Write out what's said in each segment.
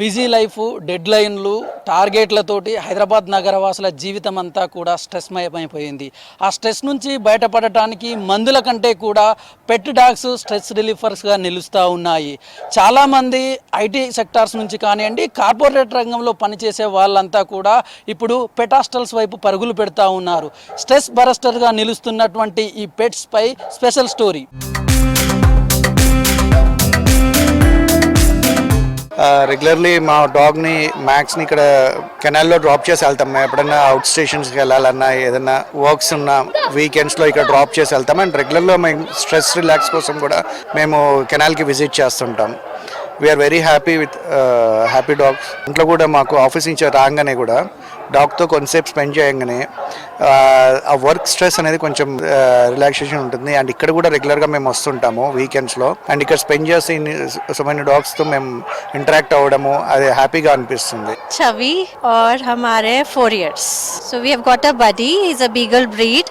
Busy life, dead లైన్లు, టార్గెట్లతోటి హైదరాబాద్ నగరవాసుల జీవితం అంతా కూడా స్ట్రెస్మయమైపోయింది. ఆ స్ట్రెస్ నుంచి బయటపడటానికి మందుల కంటే కూడా పెట్ డాగ్స్ స్ట్రెస్ రిలీఫర్స్గా నిలుస్తూ ఉన్నాయి. చాలామంది ఐటీ సెక్టార్స్ నుంచి కానివ్వండి, కార్పొరేట్ రంగంలో పనిచేసే వాళ్ళంతా కూడా ఇప్పుడు పెట్ హాస్టల్స్ వైపు పరుగులు పెడతా ఉన్నారు. స్ట్రెస్ బరస్టర్గా నిలుస్తున్నటువంటి ఈ పెట్స్ పై స్పెషల్ స్టోరీ. రెగ్యులర్లీ మా డాగ్ని మ్యాక్స్ని ఇక్కడ కెనాల్లో డ్రాప్ చేసి వెళ్తాం. మేము ఎప్పుడైనా అవుట్ స్టేషన్స్కి వెళ్ళాలన్నా, ఏదైనా వర్క్స్ ఉన్న వీకెండ్స్లో ఇక్కడ డ్రాప్ చేసి వెళ్తాం. అండ్ రెగ్యులర్లో మేము స్ట్రెస్ రిలాక్స్ కోసం కూడా మేము కెనాల్కి విజిట్ చేస్తుంటాం. We are very happy with happy dogs. ఇంట్లో కూడా మాకు ఆఫీస్ నుంచి రాగానే కూడా డాగ్తో కొంతసేపు స్పెండ్ చేయగానే ఆ వర్క్ స్ట్రెస్ అనేది కొంచెం రిలాక్సేషన్ ఉంటుంది. అండ్ ఇక్కడ కూడా రెగ్యులర్గా మేము వస్తుంటాము వీకెండ్స్లో. అండ్ ఇక్కడ స్పెండ్ చేసి సో మెనీ డాగ్స్తో మేము ఇంటరాక్ట్ అవ్వడము అది హ్యాపీగా అనిపిస్తుంది. Chavi और हमारे 4 years. So we have got a buddy. He's a beagle breed.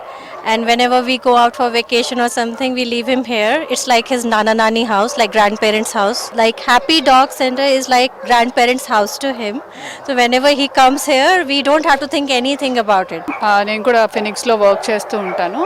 And whenever we go out for vacation or something, we leave him here. It's like his nana nani house, like grandparents' house. Like Happy Dog Center is like grandparents' house to him. So whenever he comes here, we don't have to think anything about it. నేను కూడా ఫినిక్స్లో work చేస్తూ ఉంటాను.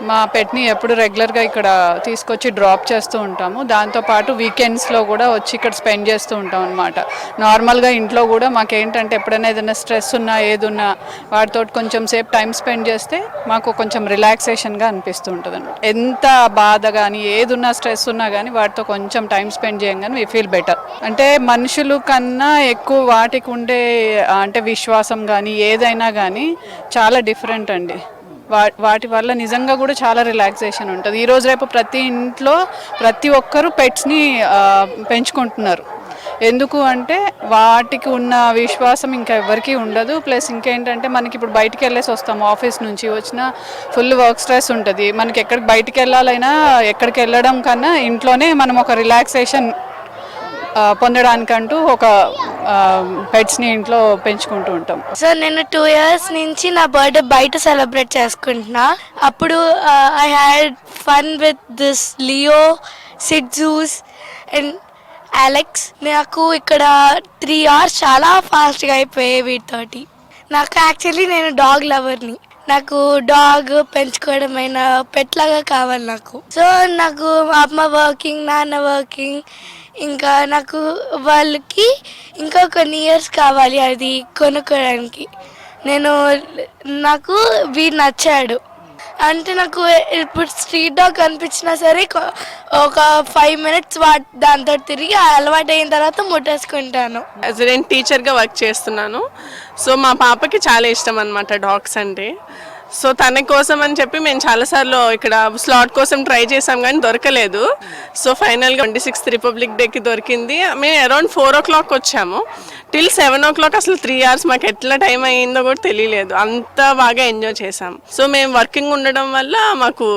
మా పెట్ని ఎప్పుడు రెగ్యులర్గా ఇక్కడ తీసుకొచ్చి drop చేస్తూ ఉంటాము. దాంతోపాటు వీకెండ్స్లో కూడా వచ్చి ఇక్కడ స్పెండ్ చేస్తూ ఉంటాం అనమాట. నార్మల్గా ఇంట్లో కూడా మాకేంటంటే ఎప్పుడైనా ఏదైనా స్ట్రెస్ ఉన్నా ఏదున్నా వాటితో కొంచెం సేపు టైం స్పెండ్ చేస్తే మాకు కొంచెం రిలాక్సేషన్గా అనిపిస్తూ ఉంటుంది అనమాట. ఎంత బాధ కానీ ఏదున్నా స్ట్రెస్ ఉన్నా కానీ వాటితో కొంచెం టైం స్పెండ్ చేయగానే వీ ఫీల్ బెటర్. అంటే మనుషులు కన్నా ఎక్కువ వాటికి ఉండే అంటే విశ్వాసం కానీ ఏదైనా కానీ చాలా డిఫరెంట్ అండి. వాటి వల్ల నిజంగా కూడా చాలా రిలాక్సేషన్ ఉంటుంది. ఈరోజు రేపు ప్రతి ఇంట్లో ప్రతి ఒక్కరూ పెట్స్ని పెంచుకుంటున్నారు. ఎందుకు అంటే వాటికి ఉన్న విశ్వాసం ఇంకా ఎవరికీ ఉండదు. ప్లస్ ఇంకేంటంటే మనకి ఇప్పుడు బయటికి వెళ్ళేసి వస్తాము, ఆఫీస్ నుంచి వచ్చిన ఫుల్ వర్క్ స్ట్రెస్ ఉంటుంది. మనకి ఎక్కడికి బయటికి వెళ్ళాలైనా ఎక్కడికి వెళ్ళడం కన్నా ఇంట్లోనే మనం ఒక రిలాక్సేషన్ పొందడానికంటూ ఒక పెట్స్ని ఇంట్లో పెంచుకుంటూ ఉంటాం. సో నేను 2 years నుంచి నా బర్త్డే బయట సెలబ్రేట్ చేసుకుంటున్నా. అప్పుడు I had fun with this Leo, సిడ్జూస్ అండ్ అలెక్స్. నాకు ఇక్కడ 3 hours చాలా ఫాస్ట్గా అయిపోయాయి వీటితోటి. నాకు యాక్చువల్లీ నేను డాగ్ లవర్ని. నాకు డాగ్ పెంచుకోవడమైన పెట్ లాగా కావాలి నాకు. సో నాకు అమ్మ వర్కింగ్, నాన్న వర్కింగ్, ఇంకా నాకు వాళ్ళకి ఇంకా కొన్ని ఇయర్స్ కావాలి అది కొనుక్కోవడానికి. నాకు వీడు నచ్చాడు అంటే నాకు ఇప్పుడు స్ట్రీట్ డాగ్ కనిపించినా సరే ఒక 5 minutes దాంతో తిరిగి అలవాటు అయిన తర్వాత ముట్టేసుకుంటాను. నేను టీచర్గా వర్క్ చేస్తున్నాను. సో మా పాపకి చాలా ఇష్టం అన్నమాట డాగ్స్ అంటే. సో తన కోసం అని చెప్పి మేము చాలాసార్లు ఇక్కడ స్లాట్ కోసం ట్రై చేసాం కానీ దొరకలేదు. సో ఫైనల్గా 26th రిపబ్లిక్ డేకి దొరికింది. మేము అరౌండ్ 4 o'clock వచ్చాము. టిల్ 7 o'clock అసలు 3 hours మాకు ఎట్లా టైం అయ్యిందో కూడా తెలియలేదు. అంత బాగా ఎంజాయ్ చేసాం. సో మేము వర్కింగ్ ఉండడం వల్ల మాకు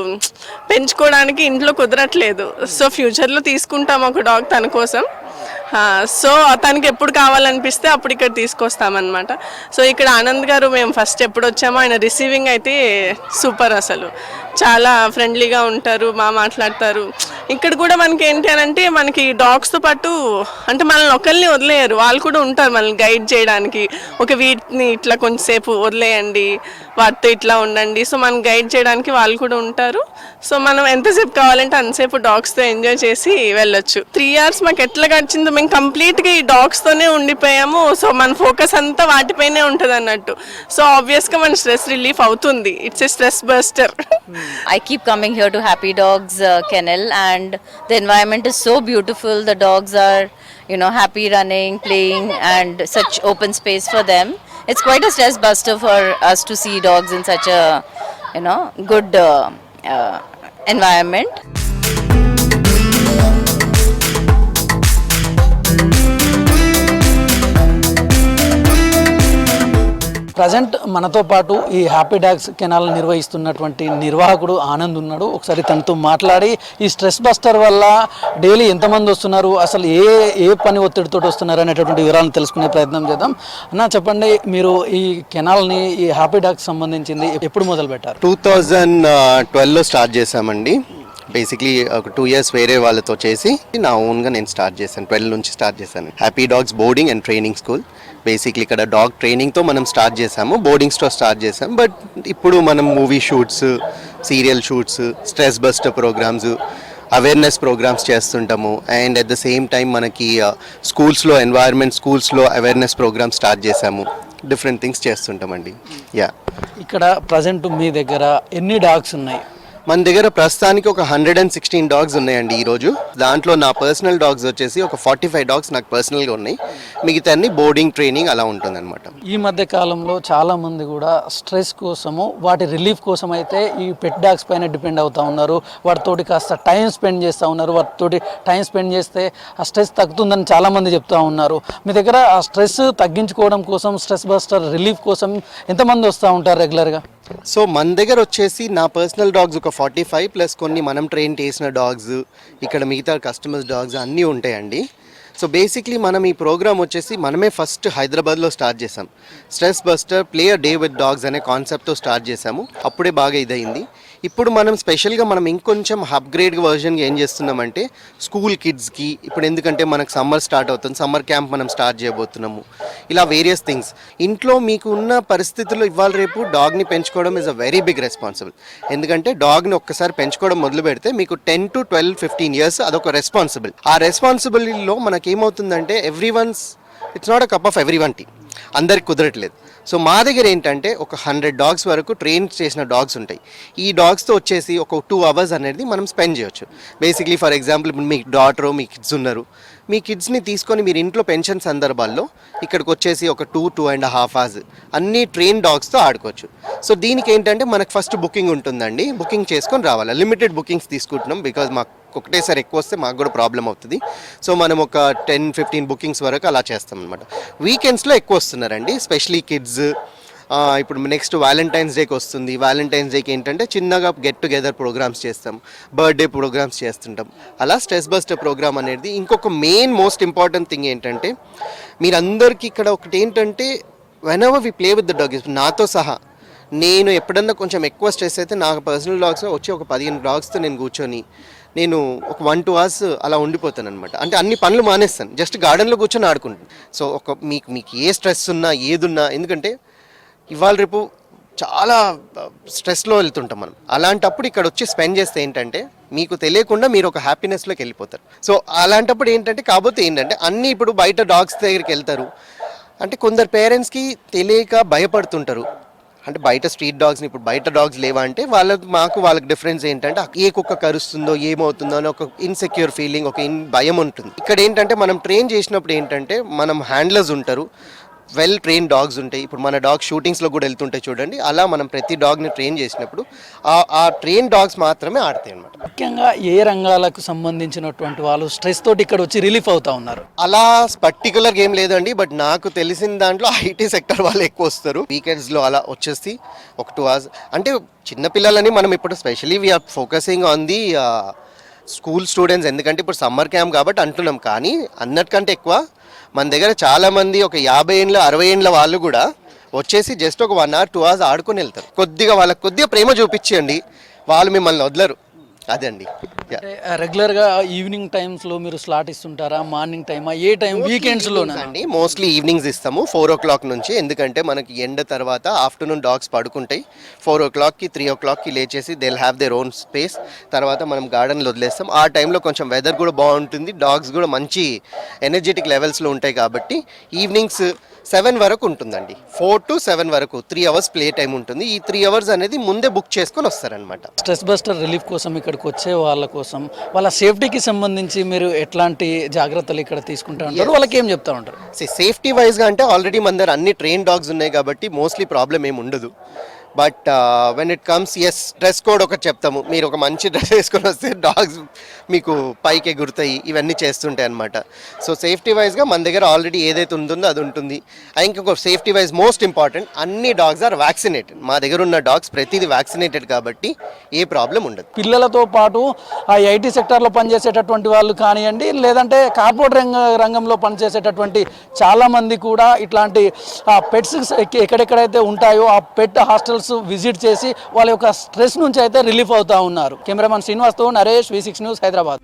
పెంచుకోవడానికి ఇంట్లో కుదరట్లేదు. సో ఫ్యూచర్లో తీసుకుంటాం ఒక డాగ్ తన కోసం. సో తనకి ఎప్పుడు కావాలనిపిస్తే అప్పుడు ఇక్కడ తీసుకొస్తామన్నమాట. సో ఇక్కడ ఆనంద్ గారు మేము ఫస్ట్ ఎప్పుడు వచ్చామో ఆయన రిసీవింగ్ అయితే సూపర్, అసలు చాలా ఫ్రెండ్లీగా ఉంటారు, మాట్లాడతారు. ఇక్కడ కూడా మనకి ఏంటి అని అంటే మనకి డాగ్స్తో పాటు అంటే మనల్ని ఒకరిని వదిలేయరు, వాళ్ళు కూడా ఉంటారు మనల్ని గైడ్ చేయడానికి. వీటిని ఇట్లా కొంచెంసేపు వదిలేయండి, వాటితో ఇట్లా ఉండండి. సో మనం గైడ్ చేయడానికి వాళ్ళు కూడా ఉంటారు. సో మనం ఎంతసేపు కావాలంటే అంతసేపు డాగ్స్తో ఎంజాయ్ చేసి వెళ్ళొచ్చు. 3 hours మాకు ఎట్లా గడిచిందో మేము కంప్లీట్గా ఈ డాగ్స్తోనే ఉండిపోయాము. సో మన ఫోకస్ అంతా వాటిపైనే ఉంటుంది అన్నట్టు. సో ఆబ్వియస్గా మన స్ట్రెస్ రిలీఫ్ అవుతుంది. It's a stress buster. I keep coming here to Happy Dogs Kennel, and the environment is so beautiful. The dogs are, happy running, playing, and such open space for them. It's quite a stress buster for us to see dogs in such a, good environment. Present మనతో పాటు ఈ happy dogs canal నిర్వహిస్తున్నటువంటి నిర్వాహకుడు ఆనంద్ ఉన్నాడు. ఒకసారి తనతో మాట్లాడి ఈ స్ట్రెస్ బస్టర్ వల్ల డైలీ ఎంతమంది వస్తున్నారు, అసలు ఏ పని ఒత్తిడితో వస్తున్నారు అనేటటువంటి వివరాలను తెలుసుకునే ప్రయత్నం చేద్దాం. అన్న చెప్పండి, మీరు ఈ కెనాల్ని ఈ హ్యాపీ డాగ్స్ సంబంధించింది ఎప్పుడు మొదలు పెట్టారు? 2012లో స్టార్ట్ చేశామండి. బేసిక్లీ ఒక 2 years వేరే వాళ్ళతో చేసి నా ఓన్గా నేను స్టార్ట్ చేశాను. 12 నుంచి స్టార్ట్ చేశాను. Happy dogs boarding and training school. Basically ఇక్కడ డాగ్ ట్రైనింగ్తో మనం స్టార్ట్ చేసాము, బోర్డింగ్స్తో స్టార్ట్ చేసాము. బట్ ఇప్పుడు మనం movie shoots, serial shoots, stress buster programs, awareness programs చేస్తుంటాము. And at the same time మనకి స్కూల్స్లో స్కూల్స్లో అవేర్నెస్ ప్రోగ్రామ్స్ స్టార్ట్ చేసాము. డిఫరెంట్ థింగ్స్ చేస్తుంటామండి. యా, ఇక్కడ ప్రజెంట్ మీ దగ్గర ఎన్ని డాగ్స్ ఉన్నాయి? మన దగ్గర ప్రస్తుతానికి ఒక 116 డాగ్స్ ఉన్నాయండి ఈరోజు. దాంట్లో నా పర్సనల్ డాగ్స్ వచ్చేసి ఒక 45 డాగ్స్ నాకు పర్సనల్గా ఉన్నాయి. మిగతా అన్ని బోర్డింగ్, ట్రైనింగ్ అలా ఉంటుందన్నమాట. ఈ మధ్య కాలంలో చాలా మంది కూడా స్ట్రెస్ కోసము, వాటి రిలీఫ్ కోసం అయితే ఈ పెట్ డాగ్స్ పైన డిపెండ్ అవుతూ ఉన్నారు. వాటితోటి కాస్త టైం స్పెండ్ చేస్తూ ఉన్నారు. వాటితోటి టైం స్పెండ్ చేస్తే ఆ స్ట్రెస్ తగ్గుతుందని చాలామంది చెప్తూ ఉన్నారు. మీ దగ్గర ఆ స్ట్రెస్ తగ్గించుకోవడం కోసం, స్ట్రెస్ బస్టర్ రిలీఫ్ కోసం ఎంతమంది వస్తూ ఉంటారు రెగ్యులర్గా? సో మన దగ్గర వచ్చేసి నా పర్సనల్ డాగ్స్ ఒక 45 ప్లస్ కొన్ని మనం ట్రైన్ చేసిన డాగ్స్, ఇక్కడ మిగతా కస్టమర్స్ డాగ్స్ అన్నీ ఉంటాయండి. సో బేసిక్లీ మనం ఈ ప్రోగ్రామ్ వచ్చేసి మనమే ఫస్ట్ హైదరాబాద్లో స్టార్ట్ చేసాం. Stress buster play a day with dogs అనే కాన్సెప్ట్తో స్టార్ట్ చేసాము. అప్పుడే బాగా ఇదయింది. ఇప్పుడు మనం స్పెషల్గా మనం ఇంకొంచెం అప్గ్రేడ్ వర్షన్గా ఏం చేస్తున్నామంటే స్కూల్ కిడ్స్కి, ఇప్పుడు ఎందుకంటే మనకు సమ్మర్ స్టార్ట్ అవుతుంది, సమ్మర్ క్యాంప్ మనం స్టార్ట్ చేయబోతున్నాము. ఇలా వేరియస్ థింగ్స్. ఇంట్లో మీకు ఉన్న పరిస్థితుల్లో ఇవాళ రేపు డాగ్ని పెంచుకోవడం is a very big responsible. ఎందుకంటే డాగ్ని ఒక్కసారి పెంచుకోవడం మొదలు పెడితే మీకు 10 to 12, 15 years అదొక రెస్పాన్సిబుల్. ఆ రెస్పాన్సిబిలిటీలో మనకేమవుతుందంటే it's not a cup of everyone tea, అందరికి కుదరట్లేదు. సో మా దగ్గర ఏంటంటే ఒక 100 డాగ్స్ వరకు ట్రైన్ చేసిన డాగ్స్ ఉంటాయి. ఈ డాగ్స్తో వచ్చేసి ఒక 2 hours అనేది మనం స్పెండ్ చేయొచ్చు. బేసిక్లీ ఫర్ ఎగ్జాంపుల్ ఇప్పుడు మీ డాటర్, మీ కిడ్స్ ఉన్నారు, మీ కిడ్స్ని తీసుకొని మీరు ఇంట్లో పెన్షన్ సందర్భాల్లో ఇక్కడికి వచ్చేసి ఒక 2.5 hours అన్ని ట్రైన్ డాగ్స్తో ఆడుకోవచ్చు. సో దీనికి ఏంటంటే మనకు ఫస్ట్ బుకింగ్ ఉంటుందండి. బుకింగ్ చేసుకొని రావాలి. లిమిటెడ్ బుకింగ్స్ తీసుకుంటున్నాం, బికాజ్ మాకు ఒకటేసారి ఎక్కువ వస్తే మాకు కూడా ప్రాబ్లం అవుతుంది. సో మనం ఒక 10-15 బుకింగ్స్ వరకు అలా చేస్తాం అనమాట. వీకెండ్స్లో ఎక్కువ వస్తున్నారండి, స్పెషలీ కిడ్స్. ఇప్పుడు నెక్స్ట్ వ్యాలంటైన్స్ డేకి వస్తుంది. వ్యాలంటైన్స్ డేకి ఏంటంటే చిన్నగా గెట్ టుగెదర్ ప్రోగ్రామ్స్ చేస్తాం, బర్త్డే ప్రోగ్రామ్స్ చేస్తుంటాం. అలా స్ట్రెస్ బస్టర్ ప్రోగ్రామ్ అనేది. ఇంకొక మోస్ట్ ఇంపార్టెంట్ థింగ్ ఏంటంటే మీరందరికీ ఇక్కడ ఒకటి ఏంటంటే whenever we play with the dog, నాతో సహా నేను ఎప్పుడన్నా కొంచెం ఎక్కువ స్ట్రెస్ అయితే నాకు పర్సనల్ డాగ్స్ వచ్చి ఒక 15 డాగ్స్తో నేను కూర్చొని నేను ఒక 1-2 hours అలా ఉండిపోతాను అనమాట. అంటే అన్ని పనులు మానేస్తాను, జస్ట్ గార్డెన్లో కూర్చొని ఆడుకుంటాను. సో మీకు ఏ స్ట్రెస్ ఉన్నా ఏదున్నా, ఎందుకంటే ఇవాళ రేపు చాలా స్ట్రెస్లో వెళ్తుంటాం మనం. అలాంటప్పుడు ఇక్కడ వచ్చి స్పెండ్ చేస్తే ఏంటంటే మీకు తెలియకుండా మీరు ఒక హ్యాపీనెస్లోకి వెళ్ళిపోతారు. సో అలాంటప్పుడు ఏంటంటే అన్నీ ఇప్పుడు బయట డాగ్స్ దగ్గరికి వెళ్తారు అంటే కొందరు పేరెంట్స్కి తెలియక భయపడుతుంటారు. అంటే బయట స్ట్రీట్ డాగ్స్ని, ఇప్పుడు బయట డాగ్స్ లేవా అంటే వాళ్ళకి డిఫరెన్స్ ఏంటంటే ఏ కుక్క కరుస్తుందో ఏమవుతుందో అని ఒక ఇన్సెక్యూర్ ఫీలింగ్, ఒక భయం ఉంటుంది. ఇక్కడ ఏంటంటే మనం ట్రైన్ చేసినప్పుడు ఏంటంటే మనం హ్యాండ్లర్స్ ఉంటారు, వెల్ ట్రైన్ డాగ్స్ ఉంటాయి. ఇప్పుడు మన డాగ్ షూటింగ్స్లో కూడా వెళ్తుంటాయి చూడండి. అలా మనం ప్రతి డాగ్ని ట్రైన్ చేసినప్పుడు ఆ ట్రైన్ డాగ్స్ మాత్రమే ఆడతాయి అనమాట. ముఖ్యంగా ఏ రంగాలకు సంబంధించినటువంటి వాళ్ళు స్ట్రెస్ తోటి ఇక్కడ వచ్చి రిలీఫ్ అవుతా ఉన్నారు? అలా పర్టికులర్గా ఏం లేదండి, బట్ నాకు తెలిసిన దాంట్లో ఐటీ సెక్టర్ వాళ్ళు ఎక్కువ వస్తారు. వీకెండ్స్లో అలా వచ్చేసి ఒక 2 hours. అంటే చిన్నపిల్లలని మనం ఇప్పుడు specially we are focusing on the school students, ఎందుకంటే ఇప్పుడు సమ్మర్ క్యాంప్ కాబట్టి అంటున్నాం. కానీ అన్నటికంటే ఎక్కువ మన దగ్గర చాలామంది ఒక 50 ఏళ్ళ 60 ఏళ్ళ వాళ్ళు కూడా వచ్చేసి జస్ట్ ఒక 1 hour 2 hours ఆడుకొని వెళ్తారు. వాళ్ళకి కొద్దిగా ప్రేమ చూపించండి, వాళ్ళు మిమ్మల్ని వదలరు. అదండి. రెగ్యులర్గా ఈవినింగ్ టైమ్స్లో మీరు స్లాట్ ఇస్తుంటారా? మార్నింగ్ టైమా, ఏ టైం? వీకెండ్స్లోనే అండి. మోస్ట్లీ ఈవినింగ్స్ ఇస్తాము 4 o'clock నుంచి. ఎందుకంటే మనకి ఎండ తర్వాత ఆఫ్టర్నూన్ డాగ్స్ పడుకుంటాయి. 4 o'clockకి 3 o'clockకి లేచేసి they have their own space. తర్వాత మనం గార్డెన్లో వదిలేస్తాం. ఆ టైంలో కొంచెం వెదర్ కూడా బాగుంటుంది, డాగ్స్ కూడా మంచి ఎనర్జెటిక్ లెవెల్స్లో ఉంటాయి. కాబట్టి ఈవినింగ్స్ 7 వరకు ఉంటుందండి. 4 to 7 వరకు 3 hours ప్లే టైం ఉంటుంది. ఈ 3 hours అనేది ముందే బుక్ చేసుకొని వస్తారనమాట. స్ట్రెస్ బస్టర్ రిలీఫ్ కోసం ఇక్కడికి వచ్చే వాళ్ళ కోసం వాళ్ళ సేఫ్టీకి సంబంధించి మీరు ఎట్లాంటి జాగ్రత్తలు ఇక్కడ తీసుకుంటూ ఉంటారు? వాళ్ళకి ఏం చెప్తా ఉంటారు? సేఫ్టీ వైజ్గా అంటే ఆల్రెడీ మన దగ్గర అన్ని ట్రైన్ డాగ్స్ ఉన్నాయి కాబట్టి మోస్ట్లీ ప్రాబ్లం ఏమి ఉండదు. But when it comes dress code ఒకటి చెప్తాము. మీరు ఒక మంచి డ్రెస్ వేసుకొని వస్తే డాగ్స్ మీకు పైకి ఎగురుతాయి, ఇవన్నీ చేస్తుంటాయి అనమాట. సో సేఫ్టీ వైజ్గా మన దగ్గర ఆల్రెడీ ఏదైతే ఉంటుందో అది ఉంటుంది. ఇంకొక సేఫ్టీ వైజ్ మోస్ట్ ఇంపార్టెంట్, అన్ని డాగ్స్ ఆర్ వ్యాక్సినేటెడ్. మా దగ్గర ఉన్న డాగ్స్ ప్రతిదీ వ్యాక్సినేటెడ్ కాబట్టి ఏ ప్రాబ్లం ఉండదు. పిల్లలతో పాటు ఆ ఐటీ సెక్టార్లో పనిచేసేటటువంటి వాళ్ళు కానివ్వండి, లేదంటే కార్పొరేట్ రంగంలో పనిచేసేటటువంటి చాలామంది కూడా ఇట్లాంటి పెట్స్ ఎక్కడెక్కడైతే ఉంటాయో ఆ పెట్ హాస్టల్స్ ఓనర్స్ విజిట్ చేసి వాళ్ళ యొక్క స్ట్రెస్ నుంచి అయితే రిలీఫ్ అవుతా ఉన్నారు. కెమెరామన్ శ్రీనివాస్తో నరేష్, V6 న్యూస్, హైదరాబాద్.